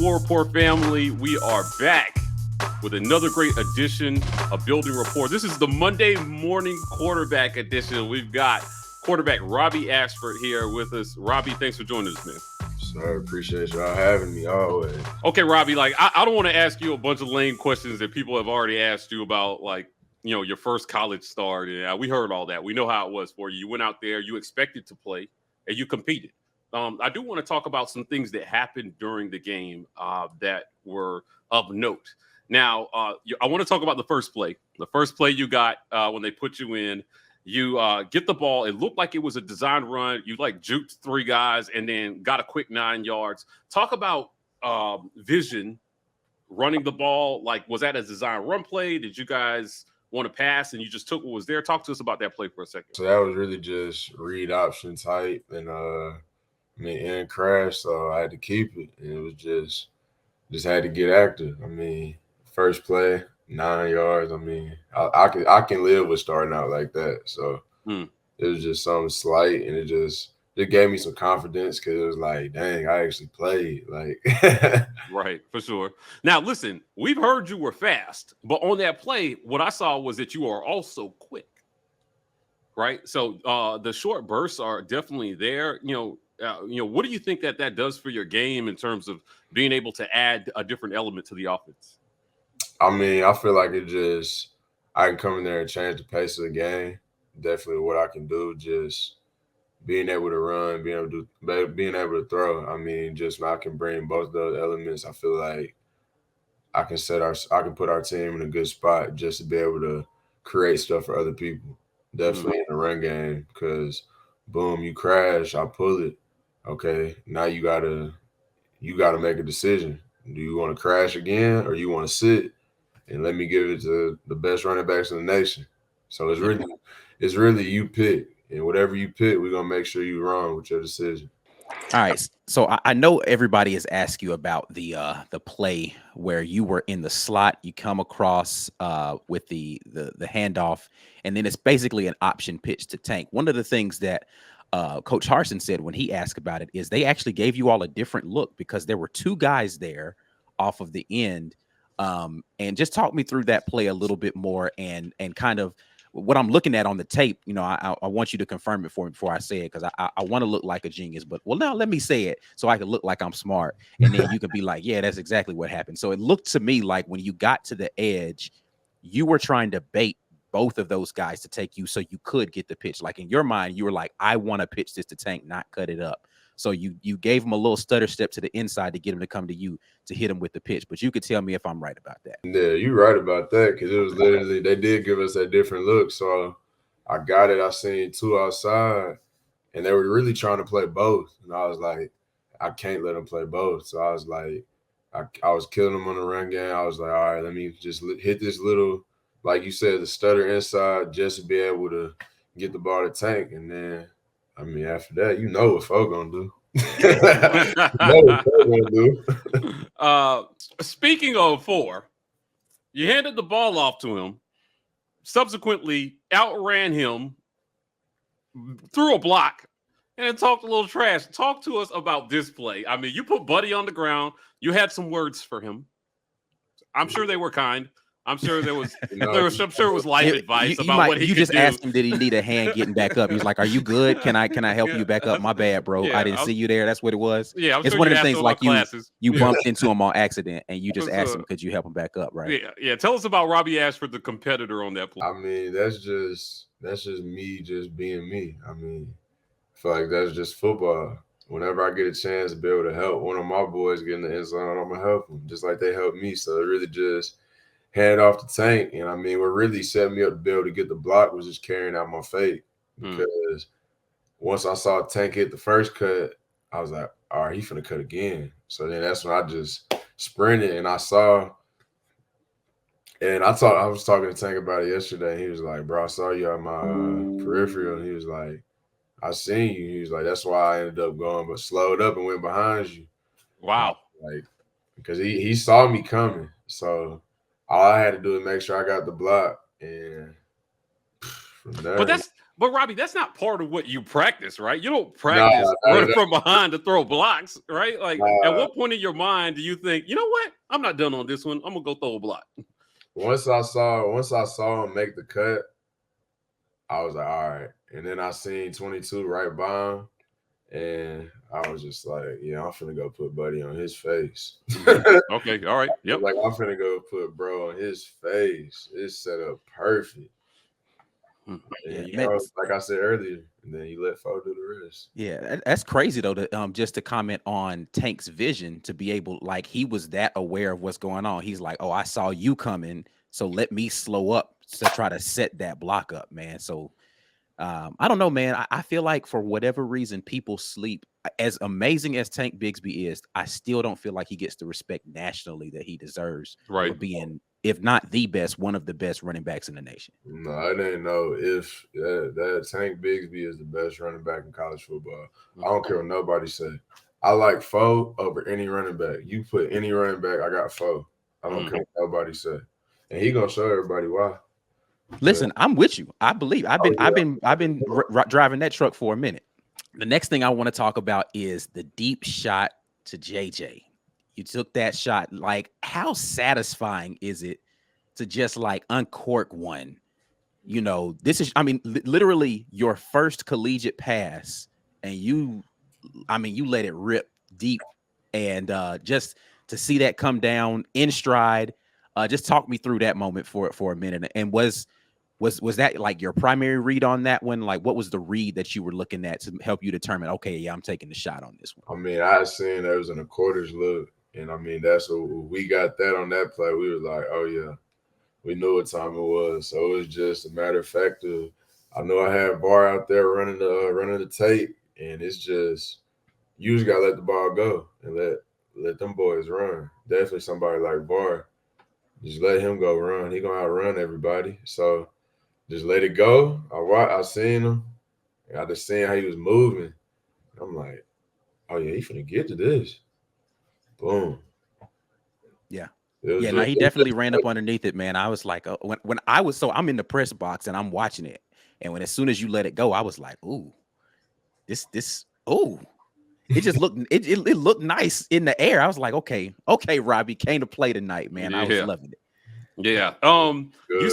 Rapport family? We are back with another great edition of Building Rapport. This is the Monday morning quarterback edition. We've got quarterback Robby Ashford here with us. Robby, thanks for joining us, man. Sir, appreciate y'all having me always. Okay, Robby, I don't want to ask you a bunch of lame questions that people have already asked you about, your first college start. Yeah, we heard all that. We know how it was for you. You went out there, you expected to play, and you competed. I do want to talk about some things that happened during the game that were of note. Now, I want to talk about the first play. The first play you got when they put you in, you get the ball. It looked like it was a design run. You juked three guys and then got a quick 9 yards. Talk about vision running the ball. Was that a design run play? Did you guys want to pass and you just took what was there? Talk to us about that play for a second. So that was really just read option type and in crash, so I had to keep it. And it was just had to get active. First play, 9 yards. I can live with starting out like that. So it was just something slight, and it gave me some confidence because it was like, dang, I actually played. Right, for sure. Now, listen, we've heard you were fast, but on that play, what I saw was that you are also quick. Right, so the short bursts are definitely there. What do you think that does for your game in terms of being able to add a different element to the offense? I feel like I can come in there and change the pace of the game. Definitely what I can do, just being able to run, being able to throw. I can bring both those elements. I feel like I can put our team in a good spot just to be able to create stuff for other people. Definitely in the run game, because boom, you crash, I pull it. Okay, now you gotta make a decision. Do you want to crash again or you want to sit and let me give it to the best running backs in the nation? So it's really you pick, and whatever you pick, we're gonna make sure you're wrong with your decision. All right, so I know everybody has asked you about the play where you were in the slot. You come across with the handoff, and then it's basically an option pitch to Tank. One of the things that Coach Harsin said when he asked about it is they actually gave you all a different look because there were two guys there off of the end. And just talk me through that play a little bit more and kind of what I'm looking at on the tape. I want you to confirm it for me before I say it, because I want to look like a genius. But now let me say it so I can look like I'm smart, and then you can be like, yeah, that's exactly what happened. So it looked to me like when you got to the edge, you were trying to bait both of those guys to take you so you could get the pitch. Like in your mind, you were like, I want to pitch this to Tank, not cut it up. So you gave him a little stutter step to the inside to get him to come to you to hit him with the pitch. But you could tell me if I'm right about that. Yeah, you're right about that, because it was literally, they did give us that different look. So I got it. I seen two outside, and they were really trying to play both. And I was like, I can't let them play both. So I was like, I was killing them on the run game. I was like, all right, let me just hit this little, like you said, the stutter inside, just to be able to get the ball to Tank. And then, after that, you know what Fo gonna do. Speaking of 4, you handed the ball off to him, subsequently outran him, threw a block, and talked a little trash. Talk to us about this play. You put Buddy on the ground. You had some words for him. I'm sure they were kind. I'm sure there was, I'm sure it was life advice about what he could do. You just asked him, did he need a hand getting back up? He's like, are you good? Can I help you back up? My bad, bro. I didn't see you there. That's what it was. Yeah, it's sure one of the things like you bumped into him on accident, and you just asked him, could you help him back up, right? Yeah. Tell us about Robby Ashford, the competitor on that play. That's just me just being me. I feel like that's just football. Whenever I get a chance to be able to help one of my boys get in the end zone, I'm gonna help them just like they helped me. So it really just hand off the Tank, and what really set me up to be able to get the block was just carrying out my fate. Because once I saw Tank hit the first cut, I was like, all right, he finna cut again. So then that's when I just sprinted, and I was talking to Tank about it yesterday. He was like, bro, I saw you on my peripheral, and he was like, I seen you. He was like, that's why I ended up going, but slowed up and went behind you. Wow. Because he saw me coming. So all I had to do is make sure I got the block, and from there. But Robbie, that's not part of what you practice, right? You don't Nah, practice running from behind to throw blocks, right? Like, at nah. what point in your mind do you think, you know what? I'm not done on this one. I'm gonna go throw a block. Once I saw him make the cut, I was like, all right. And then I seen 22 right by him, and I was just like, yeah, I'm finna go put Buddy on his face. Okay, all right, yep. Like, I'm finna go put bro on his face. It's set up perfect. And, Yeah, man. like I said earlier, and then you let Fo do the rest. Yeah, that's crazy though. To just to comment on Tank's vision, to be able, like, he was that aware of what's going on. He's like, oh, I saw you coming, so let me slow up to try to set that block up, man. So I don't know, man. I feel like for whatever reason, people sleep. As amazing as Tank Bigsby is, I still don't feel like he gets the respect nationally that he deserves for being, if not the best, one of the best running backs in the nation. No, I didn't know if that Tank Bigsby is the best running back in college football. I don't care what nobody say. I like Fo over any running back. You put any running back, I got Fo. I don't care what nobody say, and he gonna show everybody why. Listen, I'm with you. I believe I've been driving that truck for a minute. The next thing I want to talk about is the deep shot to JJ. You took that shot. Like, how satisfying is it to just like uncork one? You know, this is, I mean, literally your first collegiate pass, and you let it rip deep, and just to see that come down in stride. Just talk me through that moment for a minute. And was that like your primary read on that one? Like, what was the read that you were looking at to help you determine, okay, yeah, I'm taking the shot on this one? I mean, I seen there was in a quarters look, and I mean, that's what we got that on that play. We were like, oh yeah, we knew what time it was. So it was just a matter of fact of, I know I had Bar out there running the tape, and it's just, you just gotta let the ball go and let them boys run. Definitely somebody like Bar, just let him go run. He gonna outrun everybody. So just let it go. I seen him. I just seen how he was moving. I'm like, oh yeah, he finna get to this. Boom. Yeah. Yeah, no, he definitely ran up underneath it, man. I was like, when I was, so I'm in the press box and I'm watching it, and as soon as you let it go, I was like, ooh, it just looked, it looked nice in the air. I was like, okay, Robbie came to play tonight, man. I was loving it. Yeah. You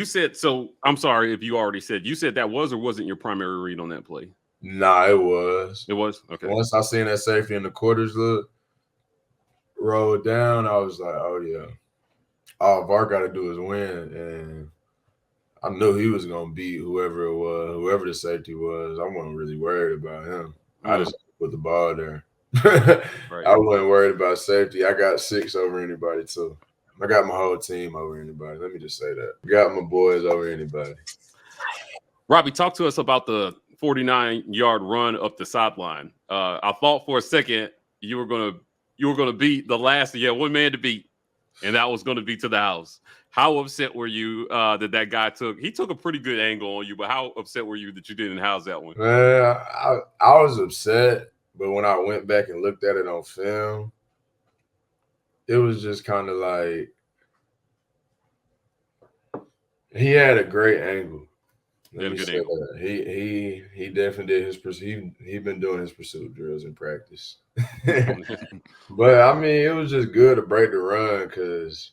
said, so I'm sorry if you already said, you said that was or wasn't your primary read on that play? Nah, it was. It was? Okay. Once I seen that safety in the quarters look, roll down, I was like, oh yeah. All VAR got to do is win. And I knew he was going to beat whoever it was, whoever the safety was. I wasn't really worried about him. I just put the ball there. Right. I wasn't worried about safety. I got 6 over anybody too. I got my whole team over anybody. Let me just say that. Got my boys over anybody. Robbie, talk to us about the 49-yard run up the sideline. I thought for a second you were gonna beat the last one man to beat, and that was going to be to the house. How upset were you that guy took? He took a pretty good angle on you, but how upset were you that you didn't house that one? Man, I was upset, but when I went back and looked at it on film, it was just kind of like he had a great angle. He definitely did his pursuit. He been doing his pursuit drills in practice. But I mean, it was just good to break the run because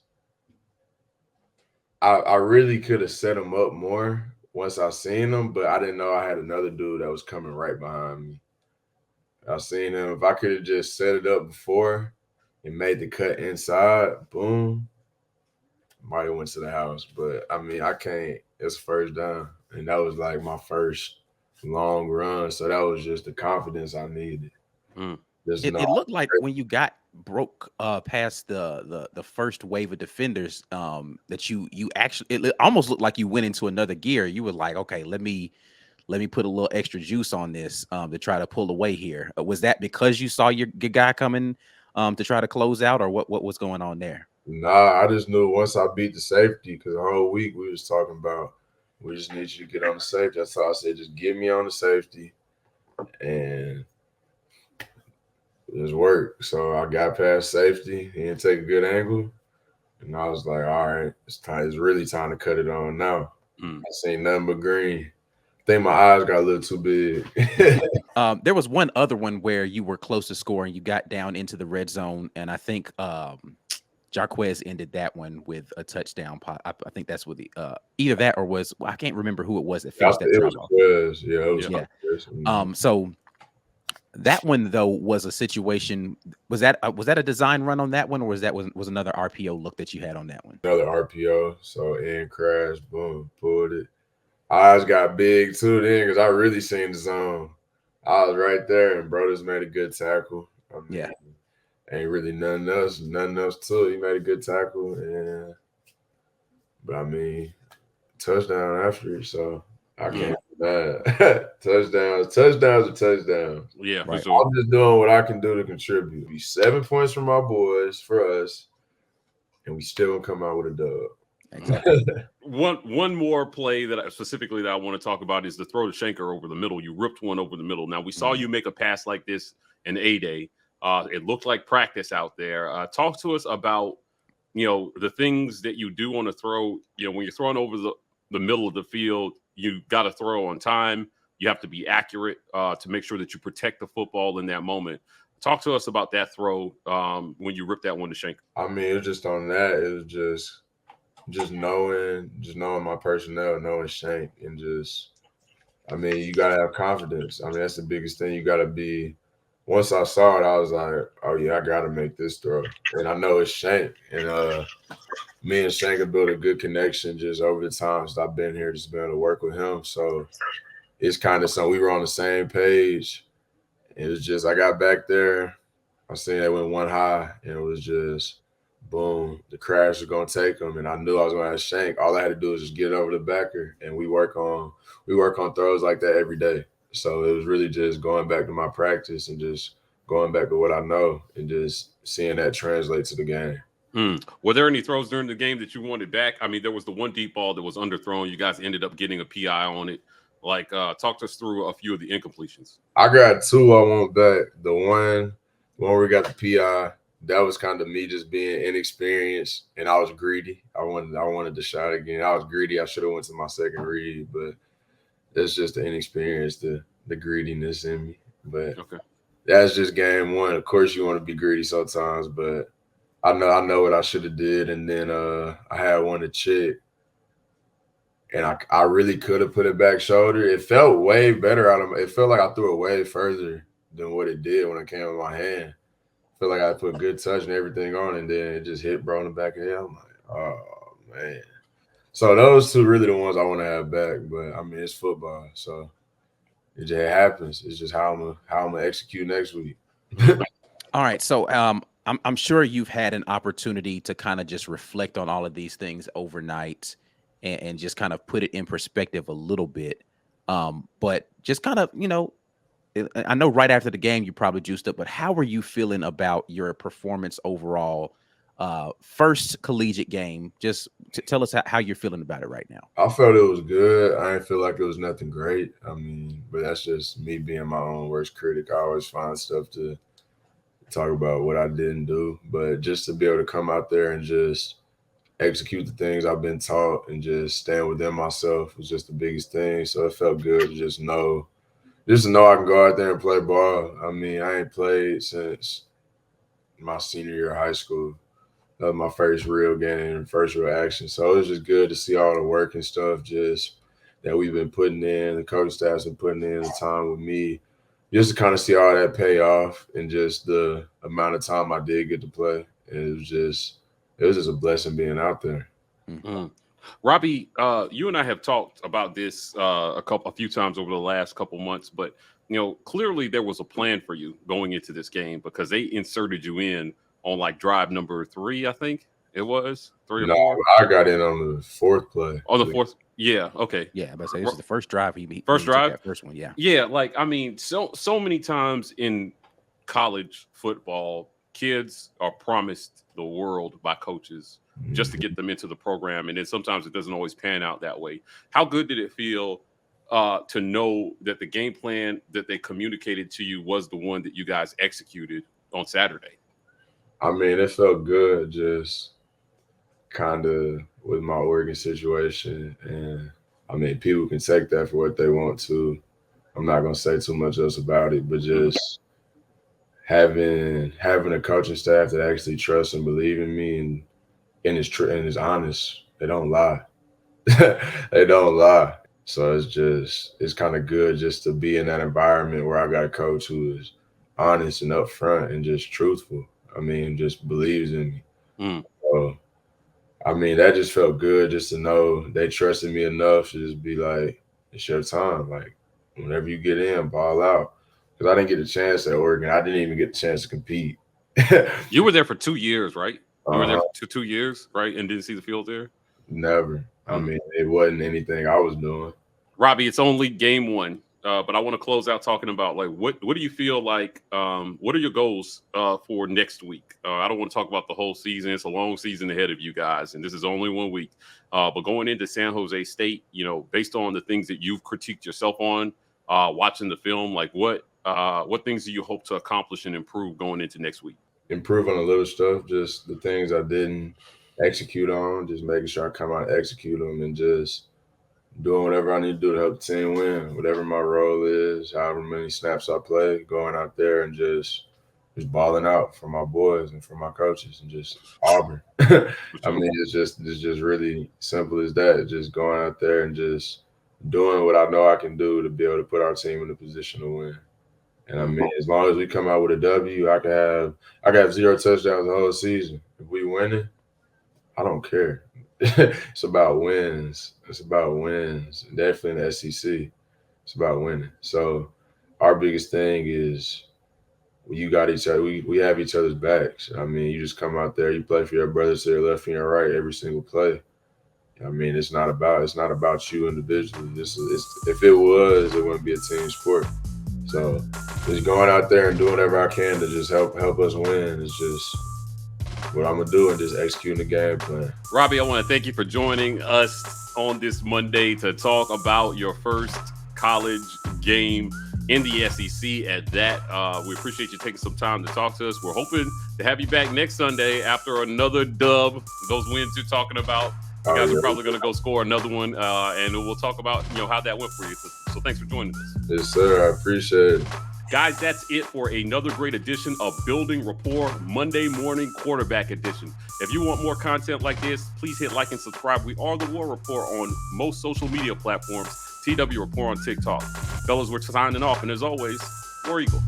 I really could have set him up more once I seen him, but I didn't know I had another dude that was coming right behind me. I seen him. If I could have just set it up before and made the cut inside, boom, might have went to the house. But I mean, I can't. It's first down, and that was like my first long run, so that was just the confidence I needed. It looked like when you broke past the first wave of defenders, that you actually, it almost looked like you went into another gear. You were like, okay, let me put a little extra juice on this to try to pull away here. Was that because you saw your guy coming to try to close out, or what was going on there? Nah, I just knew once I beat the safety, because the whole week we was talking about we just need you to get on the safety. That's how I said, just get me on the safety and just work. So I got past safety. He didn't take a good angle. And I was like, all right, it's really time to cut it on now. I seen nothing but green. think my eyes got a little too big. There was one other one where you were close to scoring. You got down into the red zone, and I think Jarquez ended that one with a touchdown. I think that's what the either that or was I can't remember who it was that finished that It drive was off. Quiz. Yeah, it was Yeah. So that one though was a situation. Was that a design run on that one, or was another RPO look that you had on that one? Another RPO. So in crash, boom, pulled it. Eyes got big too then because I really seen the zone. I was right there, and bro just made a good tackle. I mean, ain't really nothing else too. He made a good tackle, but I mean, touchdown after it, so I can't be mad. touchdowns are touchdowns. Yeah, Right. for sure. I'm just doing what I can do to contribute. Be 7 points from my boys for us, and we still gonna come out with a dub. Exactly. One more play that I want to talk about is the throw to Schenker over the middle. You ripped one over the middle. Now we saw you make a pass like this in A-Day. It looked like practice out there. Talk to us about the things that you do on a throw. When you're throwing over the middle of the field, you got to throw on time. You have to be accurate to make sure that you protect the football in that moment. Talk to us about that throw when you ripped that one to Schenker. I mean, it was just on that. It was just knowing my personnel, knowing Shank, and I mean, you gotta have confidence. I mean, that's the biggest thing. You gotta be. Once I saw it, I was like, oh yeah, I gotta make this throw, and I know it's Shank, and me and Shank have built a good connection just over the time since I've been here, just being able to work with him. So it's kind of something we were on the same page. It was just I got back there, I seen they went one high, and it was just boom, the crash was gonna take him, and I knew I was gonna have Shank. All I had to do was just get over the backer, and we work on throws like that every day. So it was really just going back to my practice and just going back to what I know and just seeing that translate to the game. Were there any throws during the game that you wanted back? I mean, there was the one deep ball that was underthrown. You guys ended up getting a PI on it. Like, talk us through a few of the incompletions. I got two I want back. The one where we got the PI, that was kind of me just being inexperienced, and I was greedy. I wanted the shot again. I was greedy. I should have went to my second read, but that's just the inexperience, the greediness in me. But that's just game one. Of course, you want to be greedy sometimes, but I know what I should have did. And then I had one to check, and I really could have put it back shoulder. It felt way better out of it felt like I threw it way further than what it did when it came with my hand. I feel like I put good touch and everything on, and then it just hit bro in the back of the head. I'm like, oh man. So those two really the ones I want to have back. But I mean, it's football, so it just happens. It's just how I'm gonna execute next week. All right. So I'm sure you've had an opportunity to kind of just reflect on all of these things overnight and just kind of put it in perspective a little bit. But just kind of, I know right after the game you probably juiced up, but how are you feeling about your performance overall? First collegiate game. Just tell us how you're feeling about it right now. I felt it was good. I didn't feel like it was nothing great. I mean, but that's just me being my own worst critic. I always find stuff to talk about what I didn't do, but just to be able to come out there and just execute the things I've been taught and just stand within myself was just the biggest thing. So it felt good to just know I can go out there and play ball. I mean, I ain't played since my senior year of high school. That was my first real game, first real action. So it was just good to see all the work and stuff just that we've been putting in, the coaching staff's been putting in the time with me, just to kind of see all that pay off and just the amount of time I did get to play. And it was just a blessing being out there. Mm-hmm. Robby, you and I have talked about this a few times over the last couple months, but clearly there was a plan for you going into this game because they inserted you in on like drive number 3, I think it was 3 or 4. I got in on the 4th play. Oh, the 4th. Yeah. Okay. Yeah, but this is the first drive. First drive. That first one. Yeah. Yeah. Like, I mean, so many times in college football, kids are promised the world by coaches just to get them into the program. And then sometimes it doesn't always pan out that way. How good did it feel to know that the game plan that they communicated to you was the one that you guys executed on Saturday? I mean, it felt good just kind of with my Oregon situation. And I mean, people can take that for what they want to. I'm not gonna say too much else about it, but just having a coaching staff that actually trusts and believe in me and is honest. They don't lie. They don't lie. So it's kind of good just to be in that environment where I got a coach who is honest and upfront and just truthful. I mean, just believes in me. Mm. So I mean, that just felt good just to know they trusted me enough to just be like, it's your time. Like, whenever you get in, ball out. Because I didn't get a chance at Oregon. I didn't even get a chance to compete. You were there for 2 years, right? You were there Uh-huh. for 2 years, right? And didn't see the field there? Never. I mean, it wasn't anything I was doing. Robbie, it's only game one, but I want to close out talking about like what do you feel like? What are your goals for next week? I don't want to talk about the whole season. It's a long season ahead of you guys, and this is only 1 week. But going into San Jose State, you know, based on the things that you've critiqued yourself on, watching the film, like what things do you hope to accomplish and improve going into next week? Improve on a little stuff, just the things I didn't execute on, just making sure I come out and execute them and just doing whatever I need to do to help the team win, whatever my role is, however many snaps I play, going out there and just balling out for my boys and for my coaches and just Auburn. I mean, it's just really simple as that. Just going out there and just doing what I know I can do to be able to put our team in a position to win. And I mean, as long as we come out with a W, I can have 0 touchdowns the whole season. If we winning, I don't care. It's about wins. It's about wins. Definitely in the SEC. It's about winning. So our biggest thing is you got each other. We have each other's backs. I mean, you just come out there, you play for your brothers to your left and your right every single play. I mean, it's not about you individually. If it was, it wouldn't be a team sport. So just going out there and doing whatever I can to just help us win is just what I'm gonna do and just executing the game plan. Robbie, I want to thank you for joining us on this Monday to talk about your first college game in the SEC. At that, we appreciate you taking some time to talk to us. We're hoping to have you back next Sunday after another dub. Those wins you're talking about, you guys are probably going to go score another one, and we'll talk about how that went for you. So thanks for joining us. Yes, sir. I appreciate it. Guys, that's it for another great edition of Building Rapport Monday Morning Quarterback Edition. If you want more content like this, please hit like and subscribe. We are the War Report on most social media platforms. TW Rapport on TikTok. Fellas, we're signing off, and as always, War Eagle.